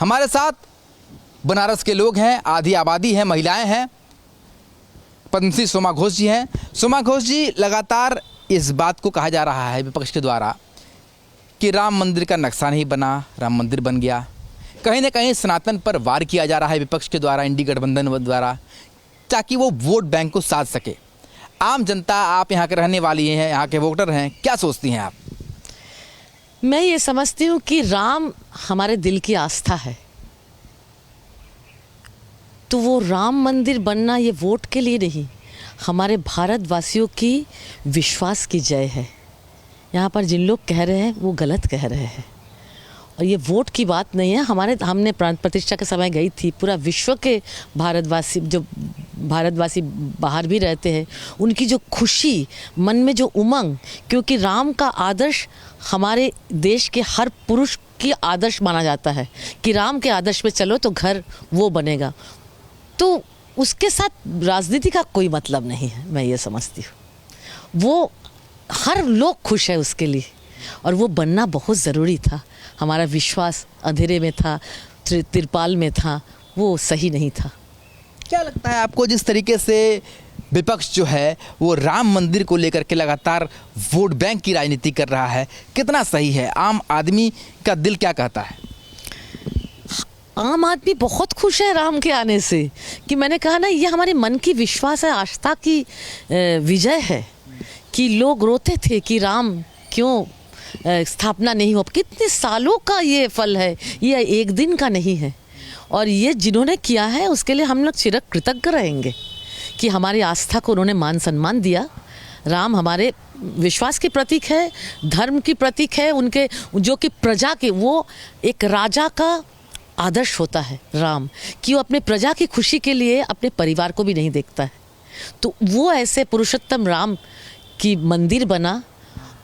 हमारे साथ बनारस के लोग हैं, आधी आबादी है, महिलाएं हैं। पद्मश्री सोमा घोष जी हैं। सोमा घोष जी, लगातार इस बात को कहा जा रहा है विपक्ष के द्वारा कि राम मंदिर का नक्शा नहीं बना, राम मंदिर बन गया। कहीं ना कहीं सनातन पर वार किया जा रहा है विपक्ष के द्वारा, इंडी गठबंधन द्वारा, ताकि वो वोट बैंक को साध सके। आम जनता, आप यहाँ के रहने वाली हैं, यहाँ के वोटर हैं, क्या सोचती हैं आप? मैं ये समझती हूँ कि राम हमारे दिल की आस्था है, तो वो राम मंदिर बनना ये वोट के लिए नहीं, हमारे भारतवासियों की विश्वास की जय है। यहाँ पर जिन लोग कह रहे हैं वो गलत कह रहे हैं, और ये वोट की बात नहीं है। हमने प्राण प्रतिष्ठा के समय गई थी, पूरा विश्व के भारतवासी बाहर भी रहते हैं, उनकी जो खुशी, मन में जो उमंग, क्योंकि राम का आदर्श हमारे देश के हर पुरुष की आदर्श माना जाता है कि राम के आदर्श पे चलो तो घर वो बनेगा। तो उसके साथ राजनीति का कोई मतलब नहीं है, मैं ये समझती हूँ। वो हर लोग खुश है उसके लिए, और वो बनना बहुत ज़रूरी था। हमारा विश्वास अंधेरे में था, तिरपाल में था, वो सही नहीं था। क्या लगता है आपको, जिस तरीके से विपक्ष जो है वो राम मंदिर को लेकर के लगातार वोट बैंक की राजनीति कर रहा है, कितना सही है? आम आदमी का दिल क्या कहता है? आम आदमी बहुत खुश है राम के आने से, कि मैंने कहा ना, ये हमारे मन की विश्वास है, आस्था की विजय है। कि लोग रोते थे कि राम क्यों स्थापना नहीं हो, कितने सालों का ये फल है, ये एक दिन का नहीं है। और ये जिन्होंने किया है उसके लिए हम लोग चिर कृतज्ञ रहेंगे कि हमारी आस्था को उन्होंने मान सम्मान दिया। राम हमारे विश्वास के प्रतीक है, धर्म की प्रतीक है, उनके जो कि प्रजा के, वो एक राजा का आदर्श होता है राम, कि वो अपने प्रजा की खुशी के लिए अपने परिवार को भी नहीं देखता है। तो वो ऐसे पुरुषोत्तम राम की मंदिर बना,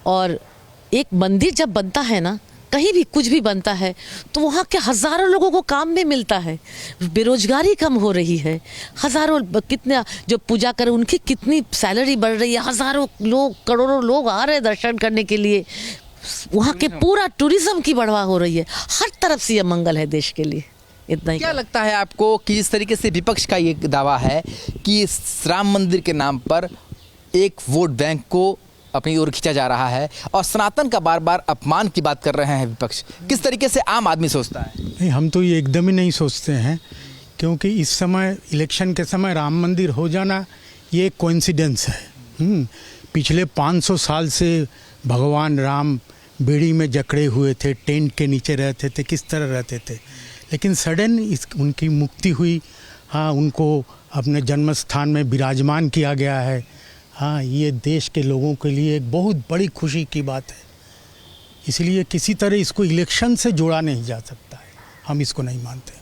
और एक मंदिर जब बनता है ना, कहीं भी कुछ भी बनता है, तो वहाँ के हज़ारों लोगों को काम भी मिलता है, बेरोजगारी कम हो रही है, हज़ारों, कितने जो पूजा कर उनकी कितनी सैलरी बढ़ रही है, हज़ारों लोग, करोड़ों लोग आ रहे हैं दर्शन करने के लिए, वहाँ के पूरा टूरिज्म की बढ़ावा हो रही है, हर तरफ से ये मंगल है देश के लिए। इतना ही। क्या लगता है आपको कि जिस तरीके से विपक्ष का ये दावा है कि राम मंदिर के नाम पर एक वोट बैंक को अपनी ओर खींचा जा रहा है, और सनातन का बार बार अपमान की बात कर रहे हैं विपक्ष, किस तरीके से आम आदमी सोचता है? नहीं, हम तो ये एकदम ही नहीं सोचते हैं, क्योंकि इस समय इलेक्शन के समय राम मंदिर हो जाना ये एक कोइंसिडेंस है। पिछले 500 साल से भगवान राम बेड़ी में जकड़े हुए थे, टेंट के नीचे रहते थे, किस तरह रहते थे, लेकिन सडन उनकी मुक्ति हुई। हाँ, उनको अपने जन्म स्थान में विराजमान किया गया है। हाँ, ये देश के लोगों के लिए एक बहुत बड़ी खुशी की बात है, इसलिए किसी तरह इसको इलेक्शन से जोड़ा नहीं जा सकता है, हम इसको नहीं मानते।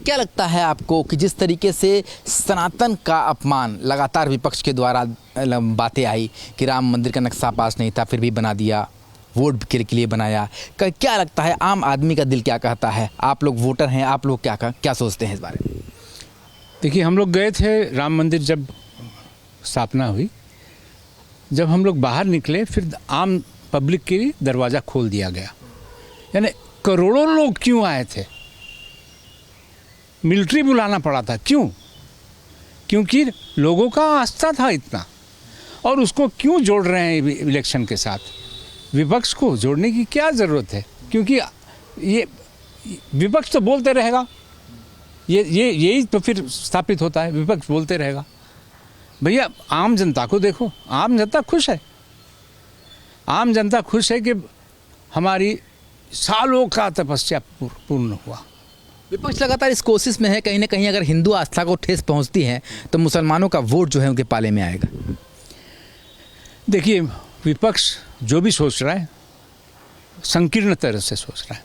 क्या लगता है आपको कि जिस तरीके से सनातन का अपमान लगातार विपक्ष के द्वारा बातें आई कि राम मंदिर का नक्शा पास नहीं था फिर भी बना दिया, वोट के लिए बनाया, क्या लगता है आम आदमी का दिल क्या कहता है? आप लोग वोटर हैं, आप लोग क्या सोचते हैं इस बारे में? देखिए, हम लोग गए थे राम मंदिर जब स्थापना हुई, जब हम लोग बाहर निकले, फिर आम पब्लिक के लिए दरवाज़ा खोल दिया गया। यानी करोड़ों लोग क्यों आए थे? मिलिट्री बुलाना पड़ा था, क्यों? क्योंकि लोगों का आस्था था इतना, और उसको क्यों जोड़ रहे हैं इलेक्शन के साथ? विपक्ष को जोड़ने की क्या ज़रूरत है? क्योंकि ये विपक्ष तो बोलते रहेगा, यही तो फिर स्थापित होता है, विपक्ष बोलते रहेगा। भैया, आम जनता को देखो, आम जनता खुश है। आम जनता खुश है कि हमारी सालों का तपस्या पूर्ण हुआ। विपक्ष लगातार इस कोशिश में है, कहीं ना कहीं अगर हिंदू आस्था को ठेस पहुंचती है तो मुसलमानों का वोट जो है उनके पाले में आएगा। देखिए, विपक्ष जो भी सोच रहा है संकीर्ण तरह से सोच रहा है।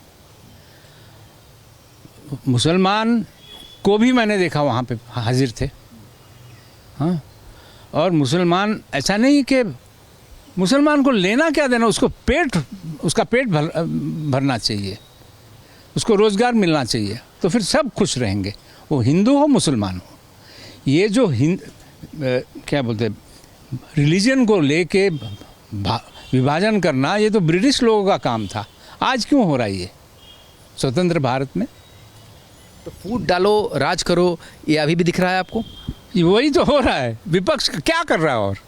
मुसलमान को भी मैंने देखा वहाँ पे हाजिर थे। हाँ, और मुसलमान, ऐसा नहीं कि मुसलमान को लेना क्या देना, उसका पेट भरना चाहिए, उसको रोज़गार मिलना चाहिए, तो फिर सब खुश रहेंगे, वो हिंदू हो मुसलमान हो। ये जो क्या बोलते हैं, रिलीजन को लेके विभाजन करना, ये तो ब्रिटिश लोगों का काम था। आज क्यों हो रहा है ये स्वतंत्र भारत में? तो फूट डालो, राज करो, ये अभी भी दिख रहा है आपको? वही तो हो रहा है। विपक्ष क्या कर रहा है? और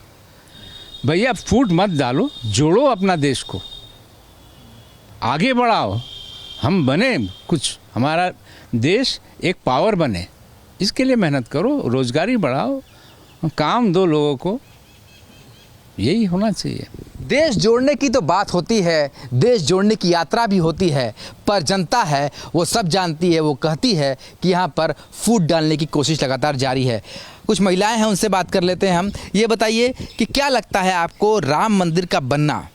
भैया फूट मत डालो, जोड़ो अपना देश को, आगे बढ़ाओ, हम बने कुछ, हमारा देश एक पावर बने, इसके लिए मेहनत करो, रोजगारी बढ़ाओ, काम दो लोगों को, यही होना चाहिए। देश जोड़ने की तो बात होती है, देश जोड़ने की यात्रा भी होती है, पर जनता है वो सब जानती है, वो कहती है कि यहाँ पर फूट डालने की कोशिश लगातार जारी है। कुछ महिलाएं हैं, उनसे बात कर लेते हैं हम। ये बताइए कि क्या लगता है आपको, राम मंदिर का बनना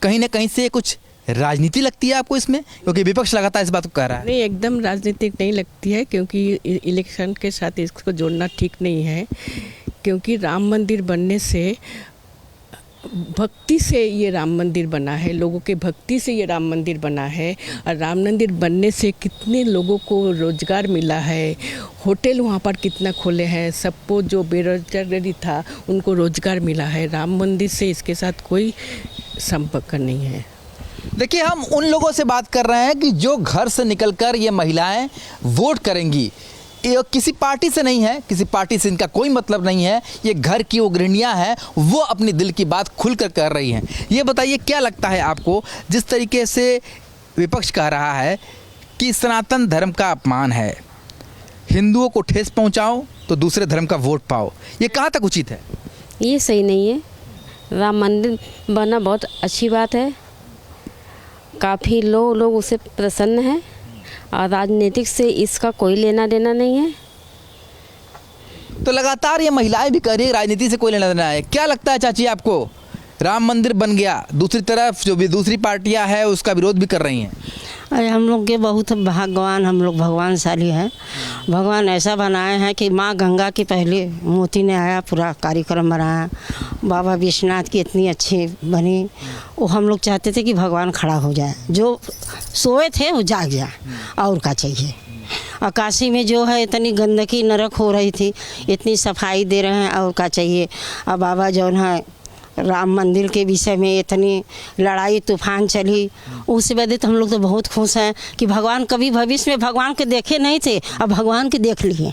कहीं ना कहीं से कुछ राजनीति लगती है आपको इसमें? क्योंकि विपक्ष लगातार इस बात को कह रहा है। नहीं, एकदम राजनीतिक नहीं लगती है, क्योंकि इलेक्शन के साथ इसको जोड़ना ठीक नहीं है। क्योंकि राम मंदिर बनने से, भक्ति से ये राम मंदिर बना है, लोगों के भक्ति से ये राम मंदिर बना है। और राम मंदिर बनने से कितने लोगों को रोजगार मिला है, होटल वहाँ पर कितना खोले हैं, सबको जो बेरोजगारी था उनको रोजगार मिला है। राम मंदिर से इसके साथ कोई संपर्क नहीं है। देखिए, हम उन लोगों से बात कर रहे हैं कि जो घर से निकलकर ये महिलाएं वोट करेंगी, ये किसी पार्टी से नहीं है, किसी पार्टी से इनका कोई मतलब नहीं है, ये घर की वो गृहिणियाँ हैं, वो अपनी दिल की बात खुलकर कर रही हैं। ये बताइए क्या लगता है आपको, जिस तरीके से विपक्ष कह रहा है कि सनातन धर्म का अपमान है, हिंदुओं को ठेस पहुंचाओ तो दूसरे धर्म का वोट पाओ, ये कहाँ तक उचित है? ये सही नहीं है। राम मंदिर बनना बहुत अच्छी बात है, काफ़ी लोग उससे प्रसन्न हैं, और राजनीतिक से इसका कोई लेना देना नहीं है। तो लगातार ये महिलाएं भी कह रही है राजनीति से कोई लेना देना है। क्या लगता है चाची आपको, राम मंदिर बन गया, दूसरी तरफ जो भी दूसरी पार्टियां हैं उसका विरोध भी कर रही हैं? अरे हम लोग के बहुत भाग्यवान, हम लोग भगवानशाली हैं। भगवान ऐसा बनाए हैं कि माँ गंगा के पहले मोती ने आया, पूरा कार्यक्रम बनाया, बाबा विश्वनाथ की इतनी अच्छी बनी। वो हम लोग चाहते थे कि भगवान खड़ा हो जाए, जो सोए थे वो जाग जाए, और क्या चाहिए। और काशी में जो है इतनी गंदगी नरक हो रही थी, इतनी सफाई दे रहे हैं, और क्या चाहिए। और बाबा जो है राम मंदिर के विषय में इतनी लड़ाई तूफान चली, उससे बाद हम लोग तो बहुत खुश हैं कि भगवान, कभी भविष्य में भगवान के देखे नहीं थे, अब भगवान के देख लिए।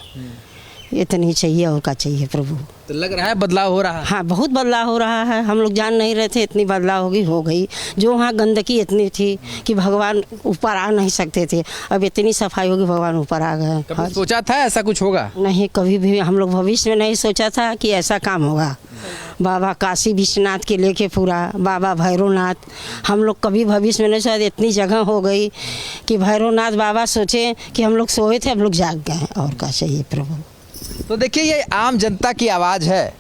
इतनी चाहिए, और क्या चाहिए प्रभु। तो लग रहा है बदलाव हो रहा है। हाँ, बहुत बदलाव हो रहा है। हम लोग जान नहीं रहे थे इतनी बदलाव होगी, हो गई। जो वहाँ गंदगी इतनी थी कि भगवान ऊपर आ नहीं सकते थे, अब इतनी सफाई होगी, भगवान ऊपर आ गए। कभी सोचा था ऐसा कुछ होगा? नहीं, कभी भी हम लोग भविष्य में नहीं सोचा था कि ऐसा काम होगा। बाबा काशी विश्वनाथ के लेके पूरा बाबा भैरवनाथ, हम लोग कभी भविष्य में नहीं सोचा। इतनी जगह हो गई कि भैरवनाथ बाबा सोचे कि हम लोग सोए थे, हम लोग जाग गए, और क्या चाहिए प्रभु। तो देखिए, ये आम जनता की आवाज़ है,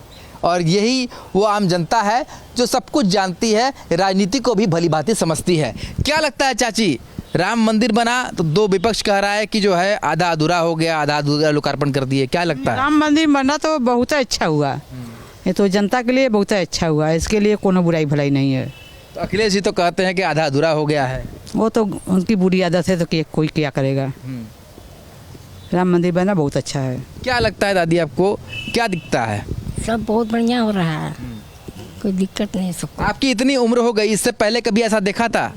और यही वो आम जनता है जो सब कुछ जानती है, राजनीति को भी भली भांति समझती है। क्या लगता है चाची, राम मंदिर बना तो दो विपक्ष कह रहा है कि जो है आधा अधूरा हो गया, आधा अधूरा लोकार्पण कर दिए, क्या लगता है? राम मंदिर बना तो बहुत अच्छा हुआ, ये तो जनता के लिए बहुत अच्छा हुआ, इसके लिए कोनो बुराई भलाई नहीं है। तो अखिलेश जी तो कहते हैं कि आधा अधूरा हो गया है। वो तो उनकी बुरी आदत है, तो कोई क्या करेगा। राम मंदिर बना बहुत अच्छा है। क्या लगता है दादी आपको, क्या दिखता है? सब बहुत बढ़िया हो रहा है, कोई दिक्कत नहीं सबको। आपकी इतनी उम्र हो गई, इससे पहले कभी ऐसा देखा था?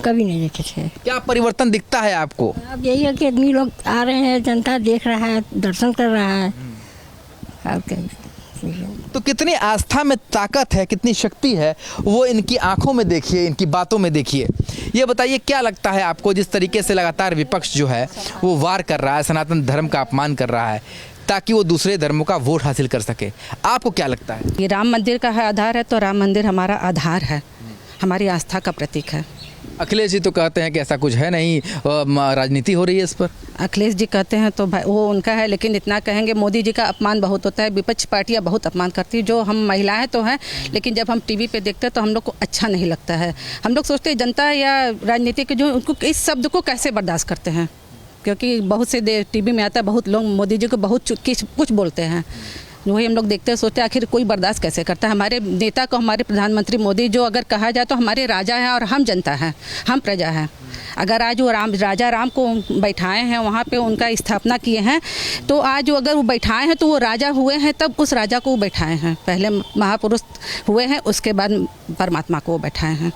कभी नहीं देखे थे। क्या परिवर्तन दिखता है आपको? अब यही है कि आदमी लोग आ रहे हैं, जनता देख रहा है, दर्शन कर रहा है। अब क्या, तो कितनी आस्था में ताकत है, कितनी शक्ति है, वो इनकी आंखों में देखिए, इनकी बातों में देखिए। ये बताइए क्या लगता है आपको, जिस तरीके से लगातार विपक्ष जो है वो वार कर रहा है, सनातन धर्म का अपमान कर रहा है ताकि वो दूसरे धर्मों का वोट हासिल कर सके, आपको क्या लगता है? ये राम मंदिर का है आधार है, तो राम मंदिर हमारा आधार है, हमारी आस्था का प्रतीक है। अखिलेश जी तो कहते हैं कि ऐसा कुछ है नहीं, राजनीति हो रही है इस पर। अखिलेश जी कहते हैं तो भाई वो उनका है, लेकिन इतना कहेंगे मोदी जी का अपमान बहुत होता है, विपक्ष पार्टियां बहुत अपमान करती है। जो हम महिलाएं तो हैं, लेकिन जब हम टीवी पे देखते हैं तो हम लोग को अच्छा नहीं लगता है। हम लोग सोचते हैं जनता या राजनीति के जो उनको इस शब्द को कैसे बर्दाश्त करते हैं, क्योंकि बहुत से टीवी में आता है, बहुत लोग मोदी जी को बहुत कुछ बोलते हैं, वही हम लोग देखते हैं, सोचते हैं आखिर कोई बर्दाश्त कैसे करता है। हमारे नेता को, हमारे प्रधानमंत्री मोदी जो अगर कहा जाए तो हमारे राजा हैं और हम जनता हैं, हम प्रजा हैं। अगर आज वो राजा राम को बैठाए हैं, वहाँ पे उनका स्थापना किए हैं, तो आज वो अगर वो बैठाए हैं तो वो राजा हुए हैं, तब उस राजा को वो बैठाए हैं। पहले महापुरुष हुए हैं, उसके बाद परमात्मा को वो बैठाए हैं।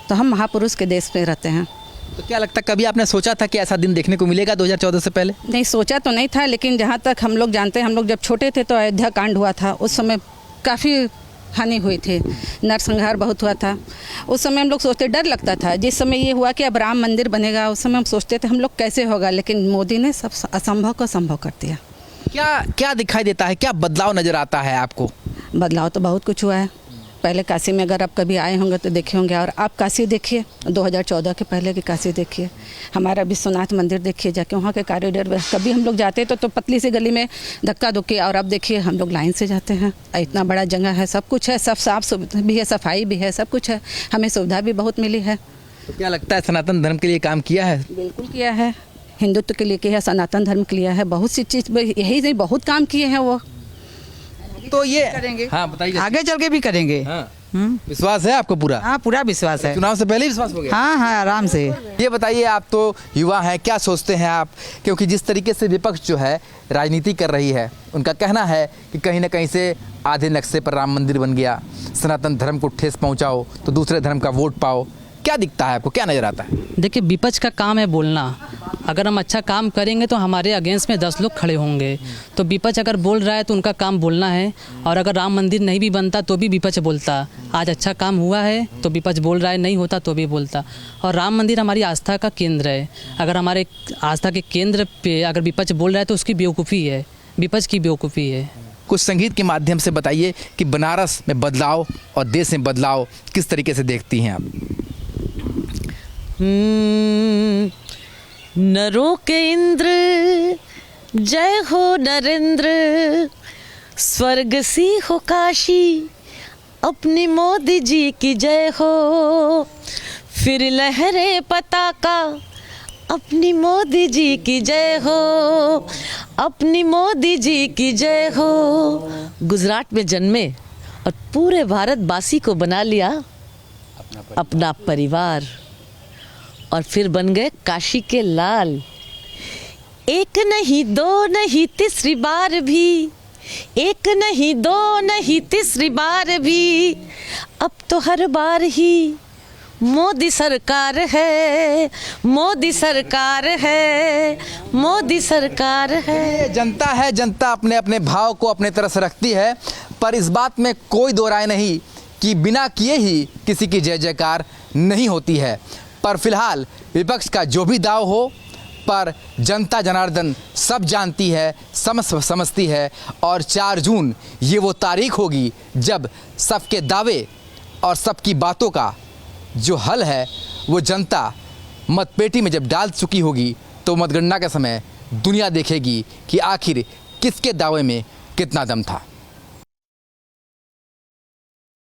तो हम महापुरुष के देश में रहते हैं। तो क्या लगता है कभी आपने सोचा था कि ऐसा दिन देखने को मिलेगा 2014 से पहले? नहीं, सोचा तो नहीं था, लेकिन जहाँ तक हम लोग जानते हैं, हम लोग जब छोटे थे तो अयोध्या कांड हुआ था, उस समय काफ़ी हानि हुई थी, नरसंहार बहुत हुआ था। उस समय हम लोग सोचते, डर लगता था। जिस समय ये हुआ कि अब राम मंदिर बनेगा, उस समय हम सोचते थे हम लोग कैसे होगा, लेकिन मोदी ने सब असंभव को संभव कर दिया। क्या क्या दिखाई देता है, क्या बदलाव नज़र आता है आपको? बदलाव तो बहुत कुछ हुआ है। पहले काशी में अगर आप कभी आए होंगे तो देखे होंगे, और आप काशी देखिए 2014 के पहले की काशी देखिए, हमारा विश्वनाथ मंदिर देखिए जाके, वहाँ के कॉरिडोर में कभी हम लोग जाते तो पतली सी गली में धक्का धुक्की, और अब देखिए हम लोग लाइन से जाते हैं, इतना बड़ा जगह है, सब कुछ है, सब साफ सुथरा भी है, सफाई भी है, सब कुछ है, हमें सुविधा भी बहुत मिली है। तो क्या लगता है सनातन धर्म के लिए काम किया है? बिल्कुल किया है, हिंदुत्व के लिए किया है, सनातन धर्म के लिए है, बहुत सी चीज़, यही नहीं बहुत काम किए हैं वो। तो ये करेंगे, हाँ बताइए। आगे चल के भी करेंगे। हाँ। विश्वास है आपको पूरा? हाँ, पूरा विश्वास है। चुनाव से पहले ही विश्वास हो गया? हाँ हाँ, आराम से। ये बताइए, आप तो युवा हैं, क्या सोचते हैं आप? क्योंकि जिस तरीके से विपक्ष जो है राजनीति कर रही है, उनका कहना है कि कहीं ना कहीं से आधे नक्शे पर राम मंदिर बन गया, सनातन धर्म को ठेस पहुंचाओ तो दूसरे धर्म का वोट पाओ। क्या दिखता है आपको, क्या नज़र आता है? देखिए, विपक्ष का काम है बोलना। अगर हम अच्छा काम करेंगे तो हमारे अगेंस्ट में 10 लोग खड़े होंगे। तो विपक्ष अगर बोल रहा है तो उनका काम बोलना है, और अगर राम मंदिर नहीं भी बनता तो भी विपक्ष बोलता। आज अच्छा काम हुआ है तो विपक्ष बोल रहा है, नहीं होता तो भी बोलता। और राम मंदिर हमारी आस्था का केंद्र है। अगर हमारे आस्था के केंद्र पे अगर विपक्ष बोल रहा है तो उसकी बेवकूफ़ी है, विपक्ष की बेवकूफ़ी है। कुछ संगीत के माध्यम से बताइए कि बनारस में बदलाव और देश में बदलाव किस तरीके से देखती हैं आप? नरों के इंद्र जय हो नरेंद्र, स्वर्ग सी हो काशी, अपनी मोदी जी की जय हो, फिर लहरे पताका, अपनी मोदी जी की जय हो, अपनी मोदी जी की जय हो। गुजरात में जन्मे और पूरे भारतवासी को बना लिया अपना परिवार, और फिर बन गए काशी के लाल। एक नहीं दो नहीं तीसरी बार भी, एक नहीं दो नहीं तीसरी बार भी, अब तो हर बार ही मोदी सरकार है, मोदी सरकार है, मोदी सरकार है। जनता है, जनता अपने अपने भाव को अपने तरह से रखती है, पर इस बात में कोई दो राय नहीं कि बिना किए ही किसी की जय जयकार नहीं होती है। पर फिलहाल विपक्ष का जो भी दाव हो, पर जनता जनार्दन सब जानती है, समझती है, और 4 जून ये वो तारीख होगी जब सबके दावे और सबकी बातों का जो हल है वो जनता मतपेटी में जब डाल चुकी होगी, तो मतगणना के समय दुनिया देखेगी कि आखिर किसके दावे में कितना दम था।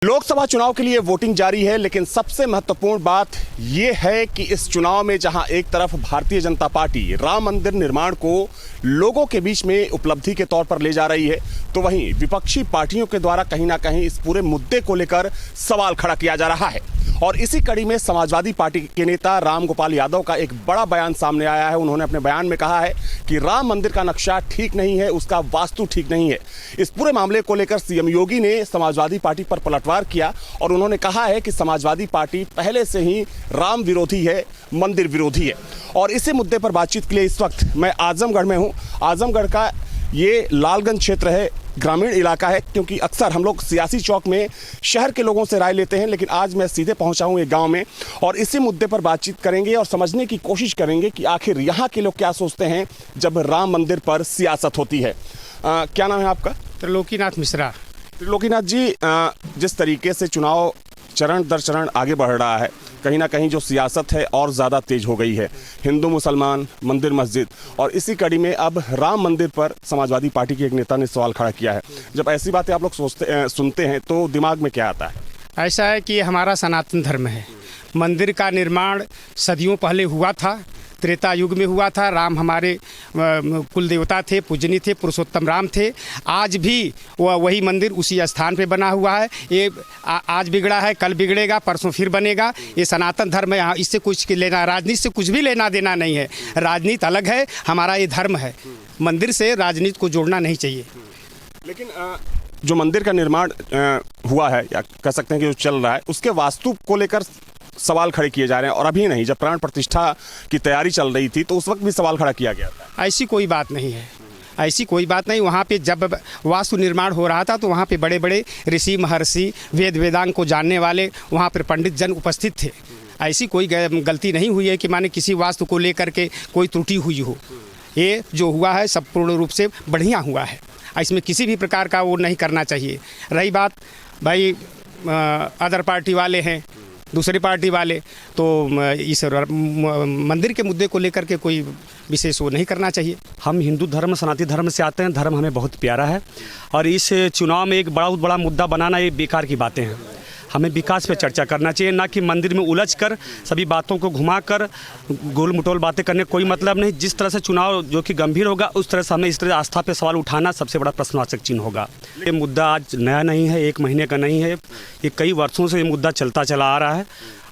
लोकसभा चुनाव के लिए वोटिंग जारी है, लेकिन सबसे महत्वपूर्ण बात यह है कि इस चुनाव में जहां एक तरफ भारतीय जनता पार्टी राम मंदिर निर्माण को लोगों के बीच में उपलब्धि के तौर पर ले जा रही है, तो वहीं विपक्षी पार्टियों के द्वारा कहीं ना कहीं इस पूरे मुद्दे को लेकर सवाल खड़ा किया जा रहा है। और इसी कड़ी में समाजवादी पार्टी के नेता राम गोपाल यादव का एक बड़ा बयान सामने आया है। उन्होंने अपने बयान में कहा है कि राम मंदिर का नक्शा ठीक नहीं है, उसका वास्तु ठीक नहीं है। इस पूरे मामले को लेकर सीएम योगी ने समाजवादी पार्टी पर पलटवार किया और उन्होंने कहा है कि समाजवादी पार्टी पहले से ही राम विरोधी है, मंदिर विरोधी है। और इसी मुद्दे पर बातचीत के लिए इस वक्त मैं आजमगढ़ में हूँ। आजमगढ़ का ये लालगंज क्षेत्र है, ग्रामीण इलाका है, क्योंकि अक्सर हम लोग सियासी चौक में शहर के लोगों से राय लेते हैं, लेकिन आज मैं सीधे पहुंचा हूं एक गांव में और इसी मुद्दे पर बातचीत करेंगे और समझने की कोशिश करेंगे कि आखिर यहां के लोग क्या सोचते हैं जब राम मंदिर पर सियासत होती है। क्या नाम है आपका? त्रिलोकीनाथ मिश्रा। त्रिलोकीनाथ जी, जिस तरीके से चुनाव चरण दर चरण आगे बढ़ रहा है, कहीं ना कहीं जो सियासत है और ज़्यादा तेज हो गई है, हिंदू मुसलमान, मंदिर मस्जिद, और इसी कड़ी में अब राम मंदिर पर समाजवादी पार्टी के एक नेता ने सवाल खड़ा किया है। जब ऐसी बातें आप लोग सुनते हैं तो दिमाग में क्या आता है? ऐसा है कि हमारा सनातन धर्म है। मंदिर का निर्माण सदियों पहले हुआ था, त्रेता युग में हुआ था। राम हमारे कुल देवता थे, पूजनीय थे, पुरुषोत्तम राम थे। आज भी वही मंदिर उसी स्थान पे बना हुआ है। ये आज बिगड़ा है, कल बिगड़ेगा, परसों फिर बनेगा। ये सनातन धर्म है, यहाँ इससे कुछ लेना, राजनीति से कुछ भी लेना देना नहीं है। राजनीति अलग है, हमारा ये धर्म है। मंदिर से राजनीति को जोड़ना नहीं चाहिए। लेकिन जो मंदिर का निर्माण हुआ है, या कह सकते हैं कि जो चल रहा है, उसके वास्तु को लेकर सवाल खड़े किए जा रहे हैं, और अभी नहीं, जब प्राण प्रतिष्ठा की तैयारी चल रही थी तो उस वक्त भी सवाल खड़ा किया गया था। ऐसी कोई बात नहीं है, ऐसी कोई बात नहीं। वहाँ पे जब वास्तु निर्माण हो रहा था तो वहाँ पे बड़े बड़े ऋषि महर्षि वेद वेदांग को जानने वाले वहाँ पर पंडित जन उपस्थित थे। ऐसी कोई गलती नहीं हुई है कि माने किसी वास्तु को लेकर के कोई त्रुटि हुई हो। ये जो हुआ है सब पूर्ण रूप से बढ़िया हुआ है, इसमें किसी भी प्रकार का वो नहीं करना चाहिए। रही बात भाई अदर पार्टी वाले हैं, दूसरी पार्टी वाले, तो इस मंदिर के मुद्दे को लेकर के कोई विशेष वो नहीं करना चाहिए। हम हिंदू धर्म सनातन धर्म से आते हैं, धर्म हमें बहुत प्यारा है, और इस चुनाव में एक बहुत बड़ा मुद्दा बनाना ये बेकार की बातें हैं। हमें विकास पे चर्चा करना चाहिए, ना कि मंदिर में उलझ कर सभी बातों को घुमाकर गोल मटोल बातें करने कोई मतलब नहीं। जिस तरह से चुनाव जो कि गंभीर होगा उस तरह से हमें इस तरह आस्था पे सवाल उठाना सबसे बड़ा प्रश्नवाचक चिन्ह होगा। ये मुद्दा आज नया नहीं है, एक महीने का नहीं है, ये कई वर्षों से ये मुद्दा चलता चला आ रहा है,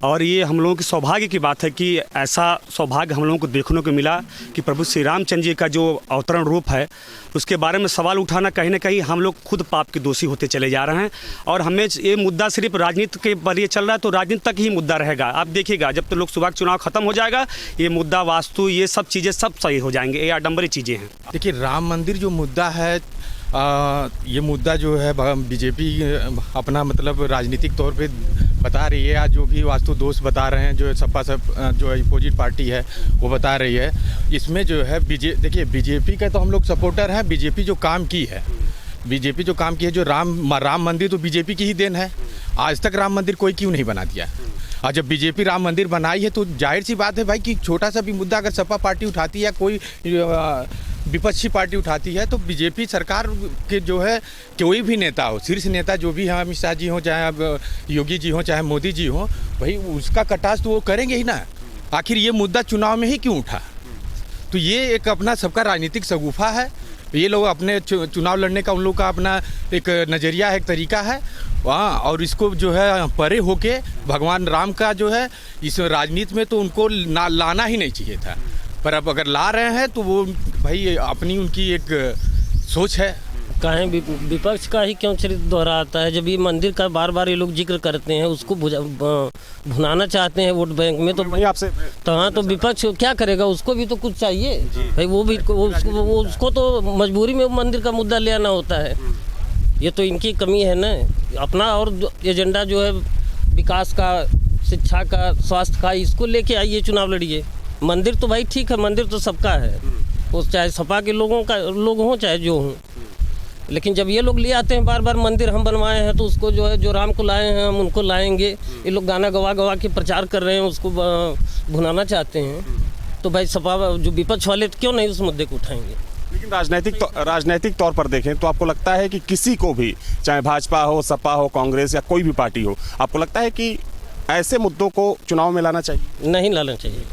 और ये हम लोगों की सौभाग्य की बात है कि ऐसा सौभाग्य हम लोगों को देखने को मिला कि प्रभु श्री रामचंद्र जी का जो अवतरण रूप है उसके बारे में सवाल उठाना कहीं ना कहीं हम लोग खुद पाप के दोषी होते चले जा रहे हैं। और हमें ये मुद्दा सिर्फ राजनीति के पर ये चल रहा है तो राजनीति तक ही मुद्दा रहेगा। आप देखिएगा जब तक लोकसभा चुनाव खत्म हो जाएगा ये मुद्दा वास्तु ये सब चीज़ें सब सही हो जाएंगे, ये आडम्बरी चीज़ें हैं। देखिए राम मंदिर जो मुद्दा है ये मुद्दा जो है बीजेपी अपना मतलब राजनीतिक तौर पे बता रही है, आज जो भी वास्तु दोष बता रहे हैं, जो सपा जो अपोजिट पार्टी है वो बता रही है। इसमें जो है देखिए बीजेपी का तो हम लोग सपोर्टर हैं। बीजेपी जो काम की है, बीजेपी जो काम की है, जो राम मंदिर तो बीजेपी की ही देन है। आज तक राम मंदिर कोई क्यों नहीं बना दिया, और जब बीजेपी राम मंदिर बनाई है तो जाहिर सी बात है भाई कि छोटा सा भी मुद्दा अगर सपा पार्टी उठाती है या कोई विपक्षी पार्टी उठाती है तो बीजेपी सरकार के जो है कोई भी नेता हो, शीर्ष नेता जो भी हैं, अमित शाह जी हों, चाहे योगी जी हों, चाहे मोदी जी हों, भाई उसका कटास तो वो करेंगे ही ना। आखिर ये मुद्दा चुनाव में ही क्यों उठा? तो ये एक अपना सबका राजनीतिक शगुफा है। ये लोग अपने चुनाव लड़ने का उन लोग का अपना एक नज़रिया है, एक तरीका है वहाँ, और इसको जो है परे होके भगवान राम का जो है इस राजनीति में तो उनको लाना ही नहीं चाहिए था, पर अब अगर ला रहे हैं तो वो भाई अपनी उनकी एक सोच है। कहें विपक्ष का ही क्यों चरित्र दोहराता है? जब ये मंदिर का बार बार ये लोग जिक्र करते हैं, उसको भुनाना चाहते हैं वोट बैंक में, तो भाई आपसे तो हाँ, तो विपक्ष क्या करेगा? उसको भी तो कुछ चाहिए भाई, वो भी उसको तो मजबूरी में मंदिर का मुद्दा ले आना होता है। ये तो इनकी कमी है ना, अपना और एजेंडा जो है विकास का, शिक्षा का, स्वास्थ्य का, इसको लेके आइए, चुनाव लड़िए। मंदिर तो भाई ठीक है, मंदिर तो सबका है, वो चाहे सपा के लोग हों चाहे जो हों, लेकिन जब ये लोग ले आते हैं बार बार मंदिर हम बनवाए हैं तो उसको जो है जो राम को लाए हैं हम उनको लाएंगे, ये लोग गाना गवा के प्रचार कर रहे हैं, उसको भुनाना चाहते हैं, तो भाई सपा जो विपक्ष वाले क्यों नहीं उस मुद्दे को उठाएंगे? लेकिन राजनीतिक तौर पर देखें तो आपको लगता है कि किसी को भी, चाहे भाजपा हो, सपा हो, कांग्रेस या कोई भी पार्टी हो, आपको लगता है कि ऐसे मुद्दों को चुनाव में लाना चाहिए? नहीं लाना चाहिए,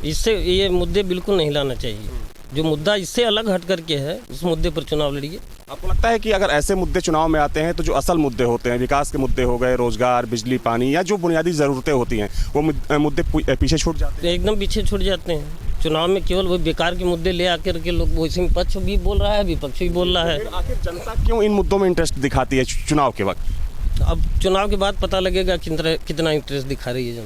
इससे ये मुद्दे बिल्कुल नहीं लाना चाहिए। जो मुद्दा इससे अलग हट करके है उस मुद्दे पर चुनाव लड़िए। आपको लगता है कि अगर ऐसे मुद्दे चुनाव में आते हैं तो जो असल मुद्दे होते हैं, विकास के मुद्दे हो गए, रोजगार, बिजली, पानी, या जो बुनियादी ज़रूरतें होती हैं, वो मुद्दे पीछे छूट जाते हैं? एकदम पीछे छूट जाते हैं। चुनाव में केवल वो बेकार के मुद्दे ले आकर के लोग, वो इसी में पक्ष भी बोल रहा है, विपक्ष भी बोल रहा है। आखिर जनता क्यों इन मुद्दों में इंटरेस्ट दिखाती है चुनाव के वक्त? अब चुनाव के बाद पता लगेगा कितना इंटरेस्ट दिखा रही है जनता।